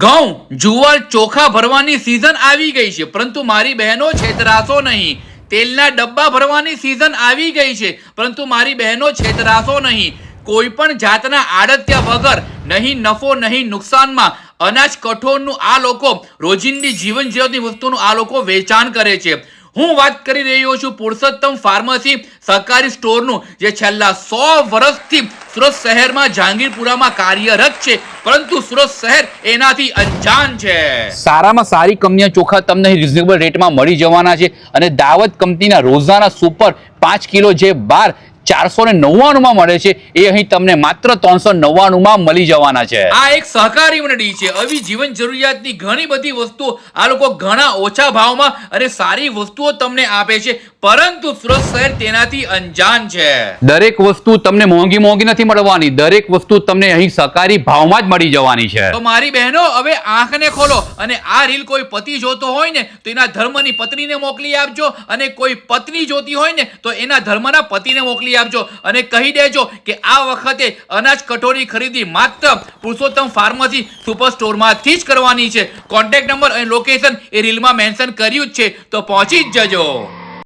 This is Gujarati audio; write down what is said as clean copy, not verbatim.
ઘઉં જુવાર ચોખા ભરવાની સીઝન આવી ગઈ છે, પરંતુ મારી બહેનો છેતરાશો નહીં. તેલના ડબ્બા ભરવાની સીઝન આવી ગઈ છે, પરંતુ મારી બહેનો છેતરાશો નહીં. કોઈ પણ જાતના આડત્યા વગર, નહીં નફો નહીં નુકસાનમાં અનાજ કઠોળનું આ લોકો રોજિંદી જીવન જરૂરિયાતની વસ્તુનું આ લોકો વેચાણ કરે છે. હું વાત કરી રહ્યો છું પુરુષોત્તમ ફાર્મસી સહકારી સ્ટોરનું, જે છેલ્લા 100 વર્ષથી સુરત શહેરમાં જહાંગીરપુરામાં કાર્યરત છે, પરંતુ સુરત શહેર એનાથી અંજાન છે. સારામાં સારી કંપનીના ચોખા તમને રિઝનેબલ રેટમાં મળી જવાના છે, અને દાવત કંપનીના રોજાના સુપર 5 કિલો જે બાર 499 માં મળે છે, એ અહીં તમને માત્ર 399 માં મળી જવાના છે. આ એક સહકારી મંડળી છે. આવી જીવન જરૂરિયાતની ઘણી બધી વસ્તુઓ આ લોકો ઘણા ઓછા ભાવમાં અને સારી વસ્તુઓ તમને આપે છે, પરંતુ સુરત શહેર તેનાથી અંજાન છે. દરેક વસ્તુ તમને મોંઘી નથી મળવાની, દરેક વસ્તુ તમને અહીં સહકારી ભાવમાં જ મળી જવાની છે. તો મારી બહેનો, હવે આંખને ખોલો અને આ રીલ કોઈ પતિ જોતો હોય ને તો એના ધર્મની પત્નીને મોકલી આપજો, અને કોઈ પત્ની જોતી હોય ને તો એના ધર્મના પતિને મોકલી આપજો, અને કહી દેજો કે આ વખતે અનાજ કઠોળની ખરીદી માત્ર પુરુષોત્તમ ફાર્મસી સુપર સ્ટોરમાંથી જ કરવાની છે. કોન્ટેક્ટ નંબર અને લોકેશન એ રીલમાં મેન્શન કર્યું જ છે, તો પહોંચી જ જજો.